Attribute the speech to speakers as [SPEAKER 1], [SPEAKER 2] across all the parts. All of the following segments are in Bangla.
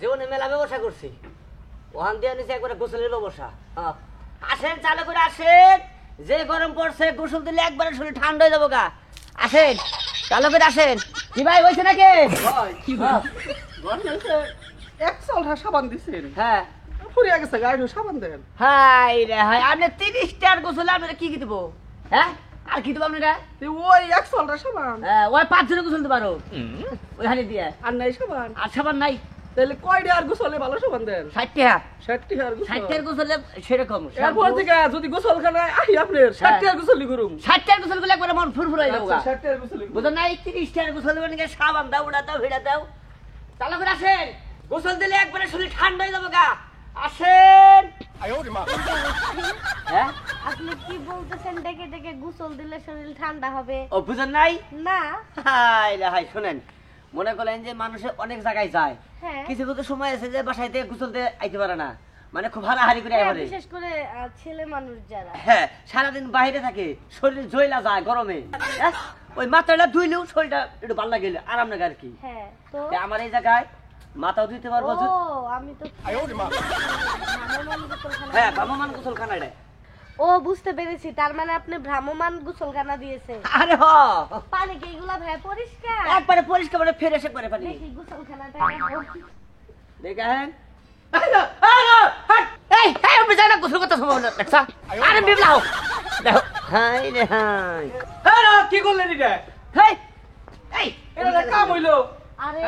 [SPEAKER 1] জীবনে মেলা ব্যবসা করছি, ওখান দিয়ে নিচে একবারে গোসলের ব্যবসা। আসেন, চালু করে আসেন, যে গরম পড়ছে গোসল দিলে একবারে শরীর ঠান্ডা হয়ে যাবো গা। আসেন, চালু করে আসেন। কি ভাই হয়েছে নাকি?
[SPEAKER 2] সাবান দিচ্ছেন?
[SPEAKER 1] হ্যাঁ,
[SPEAKER 2] ফুরিয়ে গেছে, গাড়ি সাবান দেন।
[SPEAKER 1] হাই রে হাই, আপনি 30টার গোসলে আপনারা কি কি দেবো? হ্যাঁ, আর কি দেবো আপনারা?
[SPEAKER 2] ওই 100 সাবান।
[SPEAKER 1] হ্যাঁ, ওই 5 জনে গোসল দিতে পারো ওইখানে দিয়ে।
[SPEAKER 2] আর নাই সাবান?
[SPEAKER 1] আর সাবান নাই।
[SPEAKER 2] তাহলে কয়টা আর গোসলে ভালো সাবান দেন?
[SPEAKER 1] 60 টাকা।
[SPEAKER 2] 60 টাকার গোসল?
[SPEAKER 1] 60 টাকার গোসলে সেরকম।
[SPEAKER 2] এরপর থেকে যদি গোসলখানায় আহি আপনার 60 টাকার গোসলই করুম।
[SPEAKER 1] 60 টাকার গোসল করলে একবারে মন ফুরফুর হয়ে যাবো।
[SPEAKER 2] 60 টাকার গোসলই
[SPEAKER 1] বুঝো নাই? 30 টাকার গোসল দেবেন নাকি? সাবান দাও, ওটা দাও, ভিড়া দাও। চালু করে আসেন, গোসল দিলে একবারে শরীর ঠান্ডা হয়ে যাবো গা। আসেন। হ্যাঁ,
[SPEAKER 3] আপনি কি বলতেছেন? ডেকে ডেকে গোসল দিলে শরীর ঠান্ডা হবে?
[SPEAKER 1] ও বুঝেন নাই?
[SPEAKER 3] না।
[SPEAKER 1] হাই রে হাই, শুনেন, মনে করেন যে মানুষে অনেক জায়গায় যায়,
[SPEAKER 3] হ্যাঁ,
[SPEAKER 1] কিছু কিছু সময় আছে যে বাসায় থেকে গোসল দিয়ে আইতে পারে না, মানে খুব হারাহারি করে আইবারে।
[SPEAKER 3] বিশেষ করে ছেলে মানুষ যারা,
[SPEAKER 1] হ্যাঁ, সারাদিন বাইরে থাকে, শরীর জয়লা যায় গরমে। হ্যাঁ, ওই মাথাটা ধুইলেও শরীরটা একটু ভালো লাগে, আরাম লাগে আর কি।
[SPEAKER 3] হ্যাঁ, তো
[SPEAKER 1] আমার এই জায়গায় মাথাও ধুইতে পারবো।
[SPEAKER 3] ও, আমি তো ভ্রাম্যমাণ গোসলখানা।
[SPEAKER 1] হ্যাঁ, ভ্রাম্যমাণ গোসলখানায়।
[SPEAKER 3] ও, বুঝতে পেরেছি, তার মানে আপনি ভ্রাম্যমাণ গোসলখানা দিয়েছে।
[SPEAKER 1] আরে হ,
[SPEAKER 3] পানি কি এগুলা ভাই পরিষ্কার?
[SPEAKER 1] একবারে পরিষ্কার, মানে ফ্রেশ একবারে পানি।
[SPEAKER 3] দেখি গোসলখানাটা।
[SPEAKER 1] দেখেন, এই এই আমি জানা গোসল করতে সময় না দেখছা? আরে বিবলাও দেখো, হাই রে হাই।
[SPEAKER 2] হ্যাঁ, কি করলেন এটা?
[SPEAKER 1] হেই এই
[SPEAKER 2] এটা কাম হইলো?
[SPEAKER 3] আরে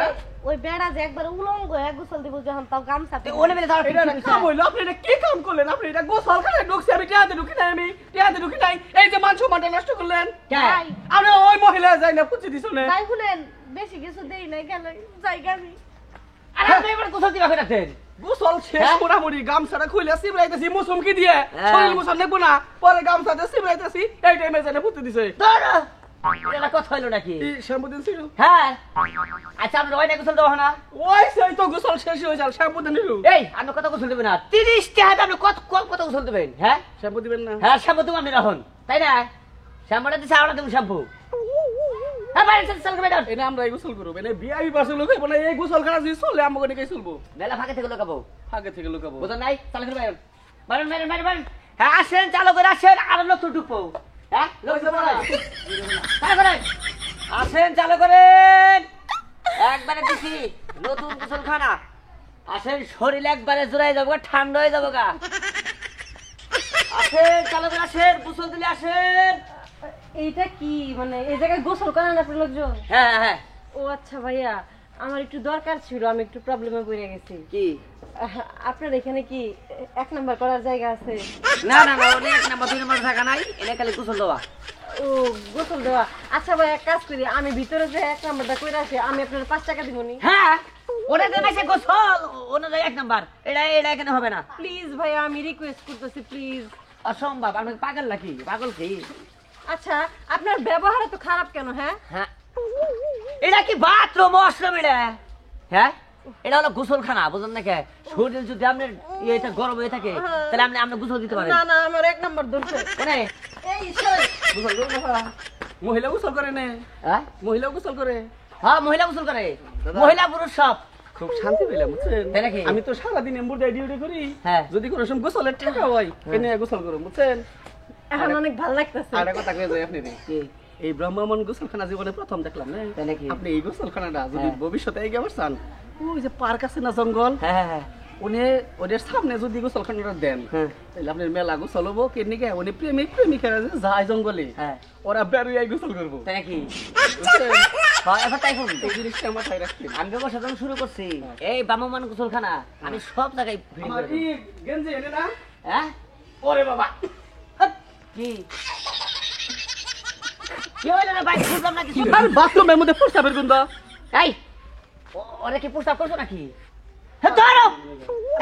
[SPEAKER 3] ওই বেড়া যে একবার উলঙ্গ হয়ে গোসল দিব যখন, তাও গামছাতে।
[SPEAKER 1] ওনে মিলে দাও।
[SPEAKER 2] এটা কাম হইলো? আপনি এটা কি কাম করলেন? আপনি এটা গোসলখানায় ঢুকছি, আমি টিয়াতে ঢুকি নাই, ঢুকি নাই। এই যে মান সম্মানটা নষ্ট করলেন।
[SPEAKER 3] যাই
[SPEAKER 2] আপনি ওই মহিলা যাই না পুচি দিছ না?
[SPEAKER 3] যাই শুনেন, বেশি কিছু দেই নাই, গেল জায়গা আমি।
[SPEAKER 1] আরে আপনি এবার গোসল দিবা কইরাছেন?
[SPEAKER 2] গোসল শেষ
[SPEAKER 1] হ্যাঁ?
[SPEAKER 2] মোটামুটি গামছাটা খুলে সিবরাইতেছি মুসুমকি দিয়ে,
[SPEAKER 1] হ্যাঁ।
[SPEAKER 2] শরীর মুসম নেবো না, পরে গামছাতে সিবরাইতেছি, এই টাইমে জানে পুচি দিছে।
[SPEAKER 1] দাঁড়া, এটা কথা হইলো নাকি?
[SPEAKER 2] এই শ্যাম্পু দিন ছিল?
[SPEAKER 1] হ্যাঁ, আচ্ছা আপনি ওই না গোসল দেওয়া না?
[SPEAKER 2] ওই সেই তো গোসল শেষ হয়ে যাল, শ্যাম্পু দিন নিলু।
[SPEAKER 1] এই আপনি কত গোসল দেবেন না? 30 টাকা আপনি কত গোসল দেবেন? হ্যাঁ
[SPEAKER 2] শ্যাম্পু দিবেন না?
[SPEAKER 1] হ্যাঁ, শ্যাম্পু দেবো আপনি রাখুন, তাই না? শ্যাম্পুটা দিচ্ছে, আমরা দেবো শ্যাম্পু। হ্যাঁ, বাইরে চল করে বেরোন।
[SPEAKER 2] এনে আমরা এই গোসল করবো, এনে বিআই বাসে লোক হইবো না, এই গোসলখানা যদি চলে আমাকে নিয়ে চলবো।
[SPEAKER 1] মেলা ফাঁকে থেকে লোকাবো,
[SPEAKER 2] আগে থেকে লুকাবো।
[SPEAKER 1] বুঝলেন নাই? চালু করে বেরোন, বেরোন বেরোন বেরোন বেরোন। হ্যাঁ, আসেন, চালু করে আসেন, আরো লোক তো ঢুকবো। হ্যাঁ, লোক ঢুকবো না। চালু করেন, আসেন, চালু করেন। একবারে দিছি নতুন গোসলখানা। আসেন, শরীর একবারে জোড়াই যাবো, ঠান্ডা হয়ে যাবো গা। আসেন, চালু করে আসেন, গোসল দিলে আসেন।
[SPEAKER 3] এইটা কি মানে, এই জায়গায় গোসল করেন আপনার লোকজন?
[SPEAKER 1] হ্যাঁ হ্যাঁ হ্যাঁ।
[SPEAKER 3] ও আচ্ছা ভাইয়া, আমার একটু দরকার ছিল, আমি একটু প্রবলেমে পড়ে গেছি।
[SPEAKER 1] কি?
[SPEAKER 3] আপনার এখানে কি 1 নাম্বার করার জায়গা আছে?
[SPEAKER 1] না না না, অনেক নাম্বার 2 নাম্বার থাকা নাই, এটা খালি গোসল দেওয়া।
[SPEAKER 3] ও, গোসল দেওয়া। আচ্ছা ভাই, এক কাজ করি, আমি ভিতরে যে 1 নাম্বারটা কইরা আসি, আমি আপনার 5 টাকা দিবনি?
[SPEAKER 1] হ্যাঁ, ওটা দেবে গোসল, ওটা 1 নাম্বার, এটা এখানে হবে না।
[SPEAKER 3] প্লিজ ভাইয়া, আমি রিকোয়েস্ট করতেছি, প্লিজ।
[SPEAKER 1] অসম্ভব, আপনি পাগল নাকি? পাগল কি?
[SPEAKER 3] আচ্ছা, আপনার ব্যবহার তো খারাপ কেন? হ্যাঁ
[SPEAKER 1] হ্যাঁ, এটা কি বাথরুম ওয়াশরুম? এটা হ্যাঁ, এটা হলো গোসলখানা, বুঝলেন নাকি? শরীর যদি আপনার এটা গরম হয়ে থাকে, তাহলে আপনি গোসল দিতে পারেন।
[SPEAKER 3] না না, আমার 1 নাম্বার দরকার।
[SPEAKER 1] কোনে?
[SPEAKER 3] এই সর।
[SPEAKER 2] গোসল করবো না? মহিলা গোসল করে না?
[SPEAKER 1] হ্যাঁ
[SPEAKER 2] মহিলা গোসল করে?
[SPEAKER 1] হ্যাঁ, মহিলা গোসল করে, মহিলা পুরুষ সব।
[SPEAKER 2] খুব শান্তি পেলাম, বুঝছেন?
[SPEAKER 1] তাই নাকি?
[SPEAKER 2] আমি তো সারাদিন এমবুরদাই ডিউটি করি।
[SPEAKER 1] হ্যাঁ।
[SPEAKER 2] যদি কোনো সময় গোসলের টাকা হয়, এনে গোসল করো, বুঝছেন?
[SPEAKER 3] এখন অনেক ভালো লাগতেছে।
[SPEAKER 2] আর একটা কথা কয়ে যাই আপনি রে।
[SPEAKER 1] কি?
[SPEAKER 2] এই ব্রহ্মমন গোসলখানা জীবনে প্রথম দেখলাম না?
[SPEAKER 1] তাই নাকি?
[SPEAKER 2] আপনি এই গোসলখানাটা যদি
[SPEAKER 1] হ্যাঁ।
[SPEAKER 2] ভবিষ্যতে এগিয়ে চান, ওই যে পার্ক আছে না, জঙ্গল,
[SPEAKER 1] হ্যাঁ হ্যাঁ হ্যাঁ
[SPEAKER 2] ওদের সামনে যদি গোসলখানাটা দেন,
[SPEAKER 1] হ্যাঁ।
[SPEAKER 2] তাহলে আপনার মেলা গোসল হবো। কেনিকে উনি প্রেমিক প্রেমিকারা যে যায় জঙ্গলে,
[SPEAKER 1] হ্যাঁ।
[SPEAKER 2] ওরা বেরোয় গোসল করবো,
[SPEAKER 1] তাই নাকি?
[SPEAKER 2] বুঝছেন?
[SPEAKER 1] হ্যাঁ, এবার তাই করুন।
[SPEAKER 2] এই জিনিসটা মাথায় রাখবেন।
[SPEAKER 1] আমি ব্যবসা যখন শুরু করছি, এই বামমান গোসলখানা আমি সব জায়গায় ভিড়
[SPEAKER 2] আমার
[SPEAKER 1] করে
[SPEAKER 2] এই গেঞ্জি এনে না?
[SPEAKER 1] হ্যাঁ।
[SPEAKER 2] ওরে বাবা,
[SPEAKER 1] কি কি হইলো না ভাই? বুঝলাম না কিছু।
[SPEAKER 2] আর বাথরুমের মধ্যে প্রস্রাবের গন্ধ।
[SPEAKER 1] এই, ওরা কি প্রস্তাব করছো নাকি? হ্যাঁ, ধরো।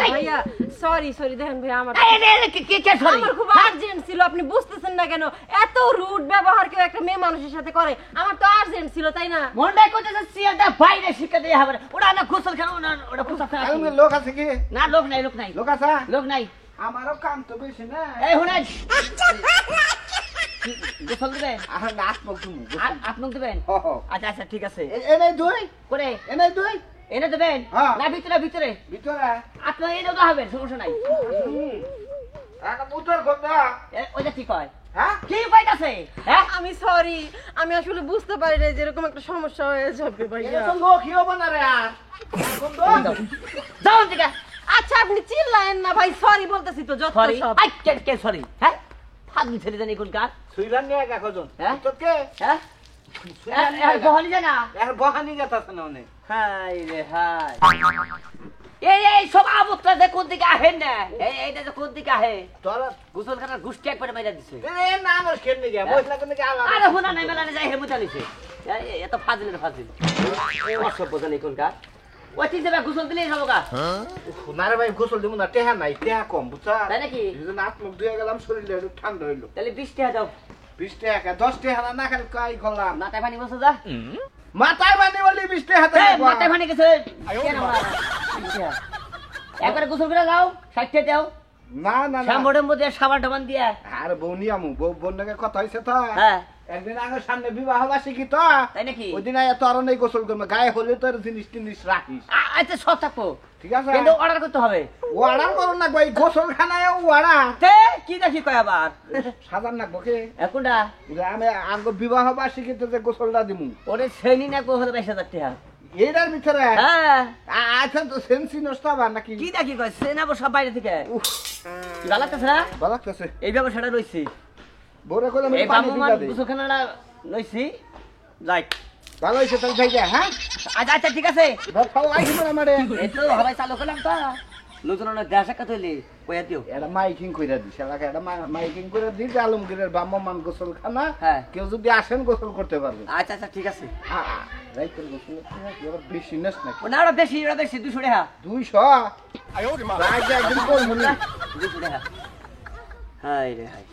[SPEAKER 1] এই,
[SPEAKER 3] ভাইয়া সরি সরি, দেখেন ভাইয়া, আমার
[SPEAKER 1] কে sorry?
[SPEAKER 3] আমার খুব আর্জেন্ট ছিল, আপনি বুঝতেছেন না কেন? এত রুড ব্যবহার কেউ একটা মেয়ে মানুষের সাথে করে? আমার তো আর্জেন্ট ছিল, তাই না?
[SPEAKER 1] মনটাই করতেছে সিয়ালটা বাইরে শিক্ষা দিয়ে হবে। ওরা না গোসলখানা, ওটা প্রস্তাব
[SPEAKER 4] আমি লোক আছে কি?
[SPEAKER 1] না, লোক নাই, লোক নাই,
[SPEAKER 4] লোক আছে?
[SPEAKER 1] লোক নাই।
[SPEAKER 4] আমারও কাম তো বেশি না।
[SPEAKER 1] এই শুনেন, গোসল দিবেন?
[SPEAKER 4] আর নাচ বলছুম।
[SPEAKER 1] আপনাকে দিবেন?
[SPEAKER 4] হ হ।
[SPEAKER 1] আচ্ছা আচ্ছা, ঠিক আছে।
[SPEAKER 4] এনে দুই,
[SPEAKER 1] করে
[SPEAKER 4] এনে দুই।
[SPEAKER 1] এনে দেবেন
[SPEAKER 4] হ্যাঁ।
[SPEAKER 1] না ভিতরে ভিতরে
[SPEAKER 4] ভিতরে
[SPEAKER 1] আপনার এনেও তো হবে সমস্যা নাই
[SPEAKER 4] একটা মুতর গন্ধা
[SPEAKER 1] ওইটা কি কয়
[SPEAKER 4] হ্যাঁ
[SPEAKER 1] কি কইতাছে হ্যাঁ
[SPEAKER 3] আমি সরি আমি আসলে বুঝতে পারি না যে এরকম একটা সমস্যা হয়ে যাবে ভাইয়া
[SPEAKER 4] এটা তো লোকই হবে না রে আর গন্ধ
[SPEAKER 1] যাও ঠিক
[SPEAKER 3] আচ্ছা আপনি চিল্লায়েন না ভাই সরি বলতেছি তো যত
[SPEAKER 1] সরি
[SPEAKER 3] সব
[SPEAKER 1] আই কে সরি হ্যাঁ ফাগলি ছেলে জানি কোন কাজ
[SPEAKER 4] সুইরান নিয়ে গা কজন
[SPEAKER 1] হ্যাঁ?
[SPEAKER 4] তোকে
[SPEAKER 1] হ্যাঁ
[SPEAKER 4] সুইরান নিয়ে গা
[SPEAKER 1] বহনি জানা
[SPEAKER 4] এর বহানি যাতাছে না অনেক
[SPEAKER 1] হাই রে হাই এই সব আবতরা যে কোন দিকে আহেন না এইটা যে কোন দিকে আহে
[SPEAKER 4] তোরা
[SPEAKER 1] গোসলখানার গুষ্টি একবারে মাইরা দিছে
[SPEAKER 4] এ না আমার কেন গিয়া মশলা কোন কি
[SPEAKER 1] আরে হুনা নাই মেলানে যাই হেমুতা নিছে এত ফাজিলের ফাজিল অসভ্য জানি কোন কাজ ওই তিন যাবে গোসল দিলেই যাবো গা
[SPEAKER 4] না রে ভাই গোসল দিব না টেহা নাই টেহা কম বুঝছা
[SPEAKER 1] তাই নাকি
[SPEAKER 4] এই নাক মুখ ধুয়ে গেলাম শরীরে একটু ঠান্ডা হইলো
[SPEAKER 1] তাহলে 20 টাকা দাও
[SPEAKER 4] 20 টাকা 10 টাকা না খালি কাই করলাম
[SPEAKER 1] মাথায় পানি বসে যা
[SPEAKER 4] মাথায় বানি বলি 20 টাকা
[SPEAKER 1] মাথায় পানি গেছে কেন মারা একবারে গোসল করে যাও 60 টাকা দাও
[SPEAKER 4] না না না
[SPEAKER 1] শ্যাম্পুর মধ্যে সাবান টাবান দিয়া
[SPEAKER 4] আর বউনি আমু বউ নাকি কথা হইছে তো
[SPEAKER 1] হ্যাঁ
[SPEAKER 4] একদিন আগে সামনে বিবাহ বাসি কি তো
[SPEAKER 1] তাই নাকি
[SPEAKER 4] ওই দিন আয়া তোর নেই গোসল করবে গায়ে হলে তোর জিনিস টিনিস রাখিস
[SPEAKER 1] আচ্ছা সব থাকবো
[SPEAKER 4] ঠিক আছে
[SPEAKER 1] কিন্তু অর্ডার করতে হবে
[SPEAKER 4] ও অর্ডার করো না ভাই গোসল খানায় ও অর্ডার
[SPEAKER 1] তে কি দেখি কয় আবার
[SPEAKER 4] সাজান না বকে
[SPEAKER 1] এখনটা
[SPEAKER 4] আমি আগে বিবাহ বাসি কি যে গোসলটা দিমু
[SPEAKER 1] ওরে শ্রেণী না কো হলে 22000 টাকা
[SPEAKER 4] এইটার ভিতরে
[SPEAKER 1] হ্যাঁ
[SPEAKER 4] আচ্ছা তো সেন্সি নষ্ট হবে নাকি
[SPEAKER 1] কি দেখি কয় সেনাবো সব বাইরে থেকে
[SPEAKER 4] উফ,
[SPEAKER 1] কি ভালো লাগতেছে না
[SPEAKER 4] ভালো লাগতেছে
[SPEAKER 1] এই ব্যবসাটা রইছি
[SPEAKER 4] বড় করে
[SPEAKER 1] এই
[SPEAKER 4] পানি
[SPEAKER 1] বামুমান
[SPEAKER 4] দিবা দে
[SPEAKER 1] গোসলখানাটা লইছি লাইক
[SPEAKER 4] ভালো হইছে তাহলে যাই যা হ্যাঁ
[SPEAKER 1] আচ্ছা আচ্ছা ঠিক আছে
[SPEAKER 4] ধর খাও আইছি না আমারে
[SPEAKER 1] এই তো সবাই চালু করলাম তো লোকজন অনেক দেখা সাক্ষাৎ হইলে কইয়া দিও
[SPEAKER 4] এটা মাইকিং কইরা দিস এলাকা এটা মাইকিং করে দিস আলমগীরের বামমান গোসল খানা
[SPEAKER 1] হ্যাঁ।
[SPEAKER 4] কেউ যদি আসেন গোসল করতে পারবে
[SPEAKER 1] আচ্ছা আচ্ছা ঠিক আছে
[SPEAKER 4] রাইতের গোসল এবার বেশি নেস নাকি
[SPEAKER 1] ওনা ওরা বেশি 200 টাকা
[SPEAKER 4] 200 রাইতে একদিন করবো না
[SPEAKER 1] 200 টাকা হাই রে হাই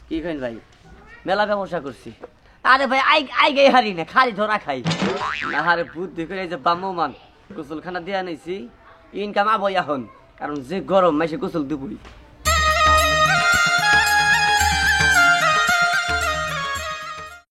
[SPEAKER 1] কি কইন ভাই মেলা ব্যবসা করছি আরে ভাই আই গে হারি না খালি ধরা খাই না হারে বুদ্ধি করে এই যে বাম্মমান গোসলখানা দিয়া নিছি ইনকাম আবই এখন কারণ যে গরম মাসে গোসল দিবই